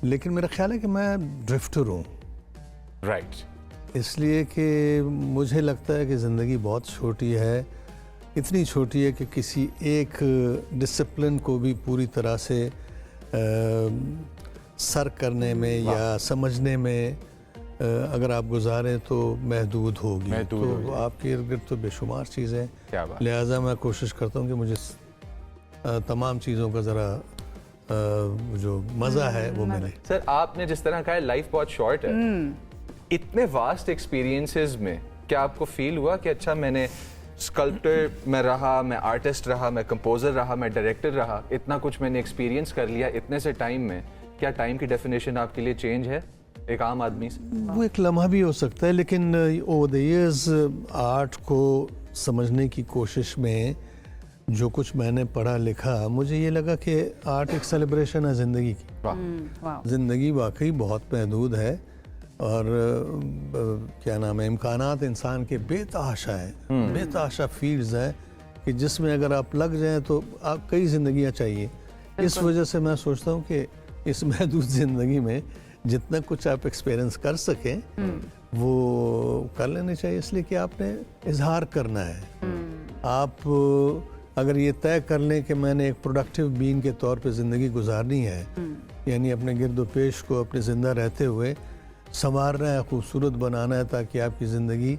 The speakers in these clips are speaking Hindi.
लेकिन मेरा ख्याल है कि मैं ड्रिफ्टर हूँ। राइट। इसलिए कि मुझे लगता है कि ज़िंदगी बहुत छोटी है, इतनी छोटी है कि किसी एक डिसिप्लिन को भी पूरी तरह से सर करने में या समझने में अगर आप गुजारें तो महदूद होगी। तो आपके इर्द गिर्द तो बेशुमार चीज़ें, लिहाजा मैं कोशिश करता हूँ कि मुझे तमाम चीज़ों का ज़रा जो मज़ा है वो मिले। सर आपने जिस तरह कहा लाइफ बहुत शॉर्ट है, इतने वास्ट एक्सपीरियंसेस में क्या आपको फील हुआ कि अच्छा मैंने स्कल्प्टर में रहा, मैं आर्टिस्ट रहा, मैं कंपोजर रहा, मैं डायरेक्टर रहा, इतना कुछ मैंने एक्सपीरियंस कर लिया इतने से टाइम में, क्या टाइम की डेफिनेशन आपके लिए चेंज है एक आम आदमी से? वो एक लम्हा भी हो सकता है, लेकिन ओवर द इयर्स आर्ट को समझने की कोशिश में जो कुछ मैंने पढ़ा लिखा, मुझे ये लगा कि आर्ट एक सेलिब्रेशन है ज़िंदगी की। ज़िंदगी वाकई बहुत महदूद है और क्या नाम है, इम्कानात इंसान के बेतहाशा है, बेतहाशा फील्ड्स हैं कि जिसमें अगर आप लग जाएं तो आप कई ज़िंदगियां चाहिए। इस वजह से मैं सोचता हूं कि इस महदूद ज़िंदगी में जितना कुछ आप एक्सपीरियंस कर सकें वो कर लेने चाहिए, इसलिए कि आपने इजहार करना है। आप अगर ये तय कर लें कि मैंने एक प्रोडक्टिव बीइंग के तौर पे ज़िंदगी गुजारनी है, यानी अपने गिरदो पेश को अपने ज़िंदा रहते हुए संवारना है, खूबसूरत बनाना है, ताकि आपकी ज़िंदगी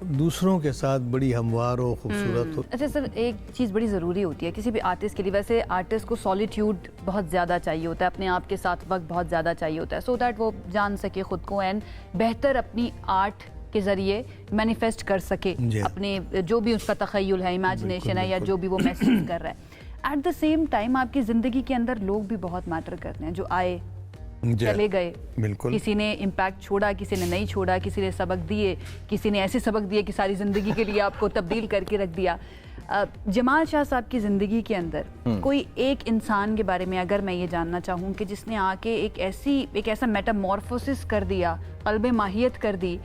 दूसरों के साथ बड़ी हमवार हो, खूबसूरत हो। अच्छा सर, एक चीज़ बड़ी ज़रूरी होती है किसी भी आर्टिस्ट के लिए, वैसे आर्टिस्ट को सॉलिट्यूड बहुत ज़्यादा चाहिए होता है, अपने आप के साथ वक्त बहुत ज़्यादा चाहिए होता है, सो दैट वो जान सके ख़ुद को एंड बेहतर अपनी आर्ट के ज़रिए मैनिफेस्ट कर सके अपने जो भी उसका तख़य्युल है, इमेजिनेशन है या जो भी वो महसूस कर रहा है। एट द सेम टाइम आपकी ज़िंदगी के अंदर लोग भी बहुत मैटर करते हैं, जो आए चले गए, किसी ने इम्पैक्ट छोड़ा, किसी ने नहीं छोड़ा, किसी ने सबक दिए, किसी ने ऐसे सबक दिए कि सारी ज़िंदगी के लिए आपको तब्दील करके रख दिया। जमाल शाह साहब की ज़िंदगी के अंदर कोई एक इंसान के बारे में अगर मैं ये जानना चाहूँ कि जिसने आके एक ऐसा मेटामॉर्फोसिस कर दिया, क़ल्ब माहियत कर दी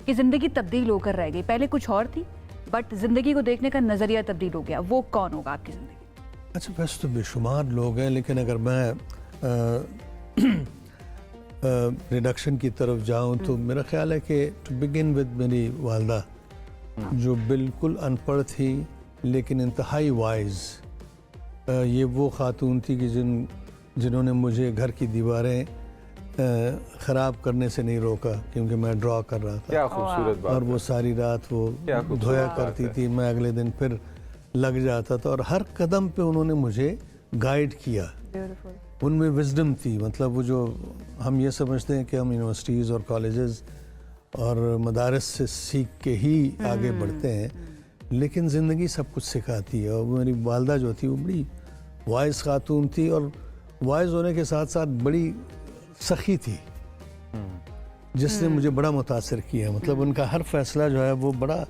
कि ज़िंदगी तब्दील होकर रह गई, पहले कुछ और थी बट ज़िंदगी को देखने का नज़रिया तब्दील हो गया, वो कौन होगा आपकी ज़िंदगी? अच्छा, वैसे तो बेशुमार लोग हैं, लेकिन अगर मैं रिडक्शन की तरफ जाऊं तो मेरा ख्याल है कि टू बिगिन विद मेरी वालदा, जो बिल्कुल अनपढ़ थी लेकिन इंतहाई वाइज, ये वो खातून थी कि जिन्होंने मुझे घर की दीवारें ख़राब करने से नहीं रोका, क्योंकि मैं ड्रॉ कर रहा था। क्या खूबसूरत बात। और वो सारी रात वो धोया करती थी, मैं अगले दिन फिर लग जाता था और हर कदम पे उन्होंने मुझे गाइड किया। उनमें विजडम थी, मतलब वो जो हम ये समझते हैं कि हम यूनिवर्सिटीज़ और कॉलेजेस और मदारस से सीख के ही आगे बढ़ते हैं, लेकिन ज़िंदगी सब कुछ सिखाती है। और मेरी वालदा जो थी वो बड़ी वाइज खातून थी और वाइज होने के साथ साथ बड़ी सखी थी, जिसने मुझे बड़ा मुतासिर किया। मतलब उनका हर फैसला जो है वो बड़ा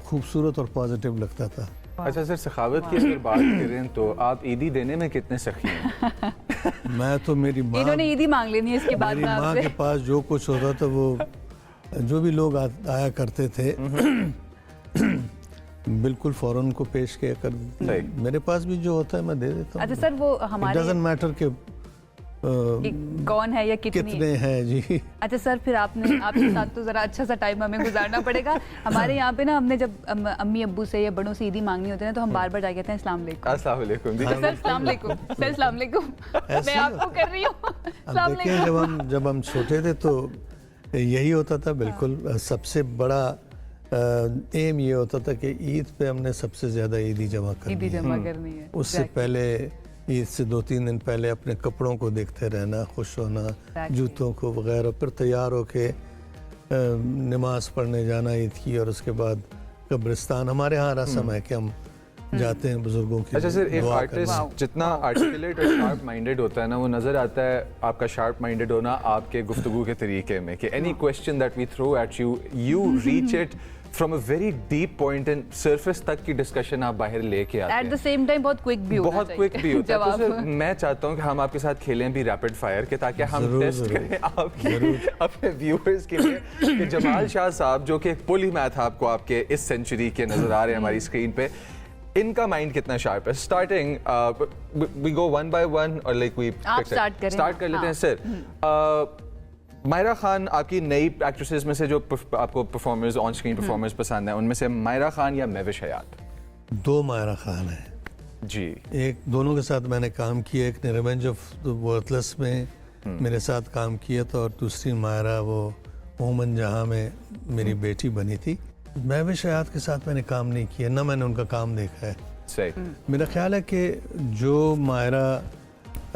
खूबसूरत और पॉजिटिव लगता था। अच्छा सर, सखावत की अगर बात करें तो आप ईदी देने में कितने सखी हैं? मैं तो मेरी माँ, इन्होंने ईदी मांग लेनी है इसके बाद। मेरी माँ के पास जो कुछ होता था वो जो भी लोग आया करते थे बिल्कुल फ़ौरन को पेश किया कर। मेरे पास भी जो होता है मैं दे देता हूँ। अच्छा सर, वो हमारे डजंट मैटर के कौन है या कितने हैं जी। अच्छा सर, फिर आपके साथ तो ज़रा अच्छा सा टाइम हमें गुजारना पड़ेगा। हमारे यहाँ पे ना, हमने जब अम्मी अब्बू से या बड़ों से ईदी मांगनी होती है ना, तो हम बार बार जाके कहते हैं अस्सलाम वालेकुम। अस्सलाम वालेकुम जी। सर अस्सलाम वालेकुम, सर अस्सलाम वालेकुम, मैं आपको कर रही हूँ अस्सलाम वालेकुम। जब हम छोटे थे तो यही होता था, बिल्कुल सबसे बड़ा एम ये होता था कि ईद पे हमने सबसे ज़्यादा ईदी जमा करनी है। उससे पहले ईद से 2-3 दिन पहले अपने कपड़ों को देखते रहना, खुश होना, जूतों को वगैरह, फिर तैयार होके नमाज पढ़ने जाना ईद की, और उसके बाद कब्रिस्तान। हमारे यहाँ रस्म है कि हम जाते हैं बुजुर्गों की। अच्छा सर, एक आर्टिस्ट जितना आर्टिकुलेट और शार्प माइंडेड होता है ना, वो नज़र आता है आपका शार्प माइंडेड होना आपके गुफ्तगू के तरीके में, कि any question that we throw at you, you reach it from a very deep point and surface तक की डिस्कशन आप बाहर लेके आते हैं। एट द सेम टाइम बहुत क्विक भी होता है। बहुत क्विक भी होता है। तो सर मैं चाहता हूँ कि हम आपके साथ खेलें भी रैपिड फायर के, ताकि हम टेस्ट करें आपके अपने व्यूअर्स के लिए कि जमाल शाह साहब, जो कि एक पोलीमैथ आपको आपके इस सेंचुरी के नजर आ रहे हैं हमारी स्क्रीन पे, इनका माइंड कितना शार्प है? Starting we go one by one और लाइक वी आप start करें। स्टार्ट कर लेते हैं सर। मायरा खान आपकी नई एक्ट्रेसेस में से जो आपको परफॉर्मर्स ऑन स्क्रीन परफॉर्मर्स पसंद है, उनमें से मायरा खान या महविश हयात? 2 मायरा खान है जी। एक, दोनों के साथ मैंने काम किया। एक ने रिवेंज ऑफ द वर्थलेस में मेरे साथ काम किया था, और दूसरी मायरा वो मोहम्मद जहां में मेरी बेटी बनी थी। महविश हयात के साथ मैंने काम नहीं किया, ना मैंने उनका काम देखा है। सही। मेरा ख्याल है कि जो Maira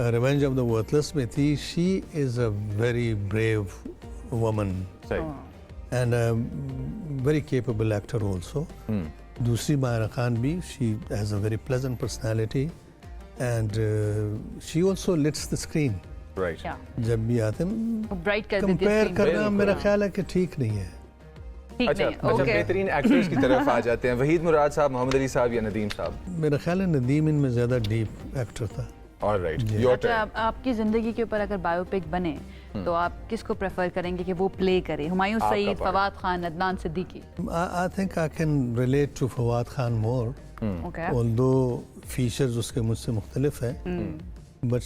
revenge of the worthless में थी, she is a very brave woman सही। And very capable actor also. दूसरी मायरा खान भी, she has a very pleasant personality and she also lits the screen. Right. क्या जब भी आते हैं ब्राइट कर देती है कंपेयर screen। करना बिल्कुल। मेरा ख्याल है कि ठीक नहीं है। ठीक अच्छा नहीं अच्छा, ओके बेहतरीन एक्टर्स की तरफ आ जाते हैं। वहीद मुराद साहब, मोहम्मद अली साहब या नदीम साहब? मेरा ख्याल है नदीम इनमें ज़्यादा डीप एक्टर था। ऑलराइट, जी। योर अच्छा, आपकी जिंदगी के ऊपर अगर बायोपिक बने तो आप किसको प्रेफर करेंगे कि वो प्ले करे? हुमायूं आपका Saeed, part। Fawad Khan, Adnan Siddiqui? I think I can relate to Fawad Khan more, okay although features उसके मुझसे मुख्तलिफ हैं, but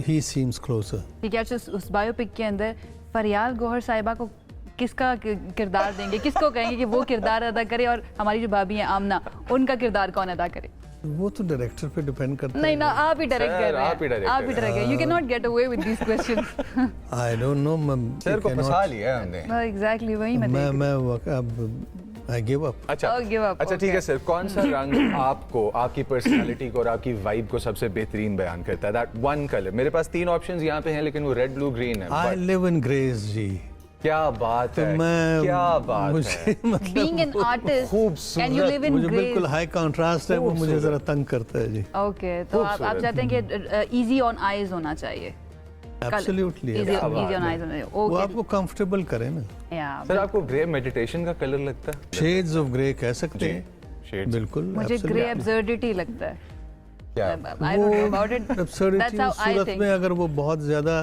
he seems closer. ठीक है। अच्छा, उस बायोपिक के अंदर फरियाल गौहर साहिबा को किसका किरदार देंगे? किसको कहेंगे कि वो किरदार अदा करे, और हमारी जो भाभी हैं आमना, उनका किरदार कौन अदा करे? वो तो डायरेक्टर पे डिपेंड करता नहीं है। ना, आप ही डायरेक्ट Sir, कर रहे आप ही हैं, direct आप कर ही रहे डायरेक्ट कर। You can not get away with these questions. I don't know, sir को फंसा लिया हमने। एग्जैक्टली वही मैं देख मैं अब I give up. अच्छा Oh, give up, अच्छा, ठीक okay. है सर। कौन सा रंग आपको, आपकी पर्सनालिटी को और आपकी वाइब को सबसे बेहतरीन बयान करता है? That one colour. मेरे पास 3 ऑप्शंस यहाँ पे हैं, लेकिन वो रेड, ब्लू, ग्रीन है। I but live in Grace जी। क्या बात तो है, मैं क्या बात है। मुझे मतलब being an artist and you live in मुझे बिल्कुल हाई कंट्रास्ट है, वो मुझे खूबसूरत। जरा तंग करता है जी। ओके, तो आप खूबसूरत। चाहते हैं कि इजी ऑन आईज होना चाहिए? Absolutely, इजी क्या बात ऑन है। आईज होना चाहिए। वो ओके आपको कंफर्टेबल करे ना। या सर आपको ग्रे मेडिटेशन का कलर लगता है? शेड्स ऑफ ग्रे कह सकते जी, हैं, shades। बिल्कुल। मुझे absolutely. ग्रे एब्सर्डिटी लगता है। क्या? I don't know about it, absurdity that's how उस आई सूरत थिंक। में अगर वो बहुत ज्यादा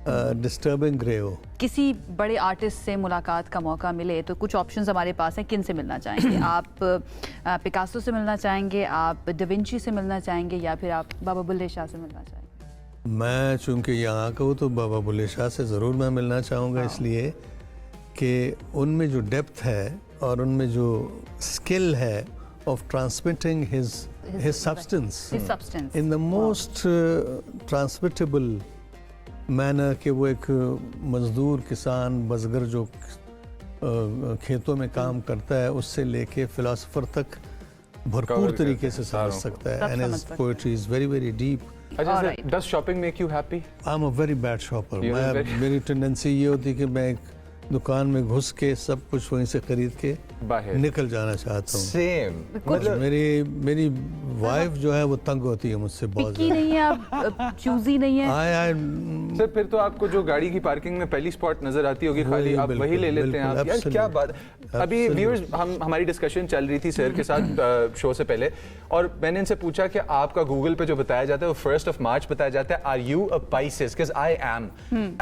डिस्टर्बिंग ग्रे हो। किसी बड़े आर्टिस्ट से मुलाकात का मौका मिले तो कुछ ऑप्शंस हमारे पास हैं। किन से मिलना चाहेंगे आप? पिकासो से मिलना चाहेंगे, आप डिविंची से मिलना चाहेंगे, या फिर आप बाबा बुल्ले शाह से मिलना चाहेंगे? मैं चूंकि यहाँ का हूँ तो बाबा बुल्ले शाह से ज़रूर मैं मिलना चाहूँगा, इसलिए कि उनमें जो डेप्थ है और उनमें जो स्किल है of transmitting his substance His substance. In the most transmittable manner, कि वो एक मजदूर, किसान, बजगर जो खेतों में काम करता है, उससे लेके फिलोसोफर तक भरपूर Cover तरीके करते से हैं समझ सारों को। सकता है। सब एंड समझ हिज सकते हैं। Poetry is very very deep. अच्छा sir, Alright. Does shopping make you happy? I am a very bad shopper. You are मैं very- मेरी टेंडेंसी ये होती है कि मैं एक दुकान में घुस के सब कुछ वहीं से खरीद के बाहर निकल जाना चाहता हूँ। सेम। मतलब मेरी वाइफ जो है वो तंग होती है मुझसे बहुत पिकी नहीं है आप, चूजी नहीं है? आई सर फिर तो आपको जो गाड़ी की पार्किंग में पहली स्पॉट नजर आती होगी खाली, वही, आप वही ले बिल्कुल, लेते हैं आप। बिल्कुल, यार क्या बात। अभी absolutely. व्यूअर्स, हमारी डिस्कशन चल रही थी सर के साथ शो से पहले, और मैंने इनसे पूछा कि आपका गूगल पे जो बताया जाता है वो 1 मार्च बताया जाता है। Are you a Pisces? Because I am.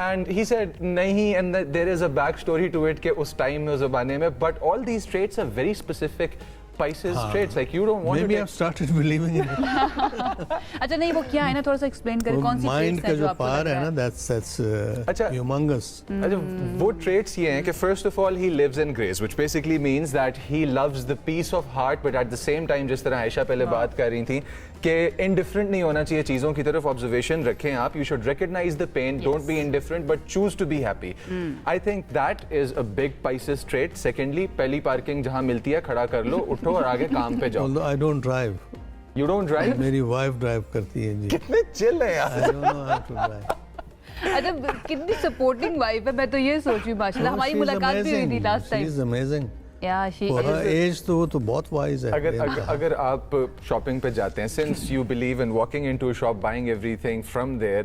And he said नहीं, and there is a back story to it, कि उस टाइम में, उस जमाने में, but all these traits are very specific Pisces traits, like you don't want Maybe to I've started believing in it. अच्छा नहीं, वो क्या है ना, थोड़ा सा एक्सप्लेन करें कौन सी माइंड traits का हैं जो आपको पार लग है रहा ना, that's अच्छा। humongous. अच्छा, वो ट्रेट्स ये हैं कि first of all he lives in grace, which basically means that he loves the peace of heart, but at the same time, जिस तरह आयशा पहले बात कर रही थी कि इनडिफरेंट नहीं होना चाहिए चीजों की तरफ, ऑब्जर्वेशन रखें आप। You should recognize the pain, don't be indifferent, but choose to be happy. I think that is a big Pisces trait. Secondly, पहली पार्किंग जहां मिलती है खड़ा कर लो, उठो और आगे काम पे जाओ। Although I don't drive. You don't drive? मेरी वाइफ ड्राइव करती है जी। कितने चिल है यार। I don't know how to drive. अच्छा कितनी सपोर्टिंग वाइफ है, मैं तो ये सोच रही हूँ माशाल्लाह। हमारी She's मुलाकात भी हुई थी amazing. Last time. She's amazing. या शी For her age तो वो तो बहुत वाइज है। अगर आप शॉपिंग पे जाते हैं, since you believe in walking into a shop, buying everything from there,